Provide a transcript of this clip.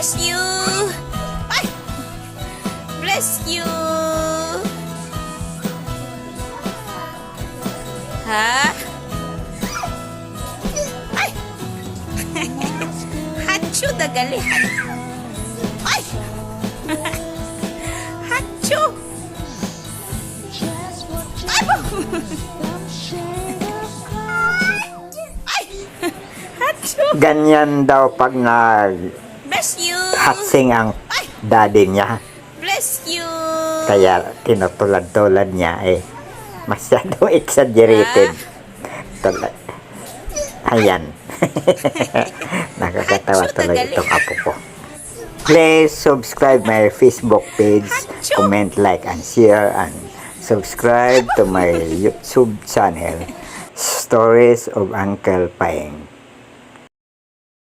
Bless you. Ay! Bless you. Ha? Ay! Hachu dagalihan. Ay! Hachu! Ay! Ay! Hachu! Ganyan daw pag Bless you. nag-hatsing ang Ay! daddy niya. Bless you. Kaya tinutulad-tulad niya masyadong exaggerated. Tulad. Ayan. Nakakatawa tuloy itong apo ko. Please subscribe my Facebook page, comment, like, and share, and subscribe to my YouTube channel, Stories of Uncle Paeng.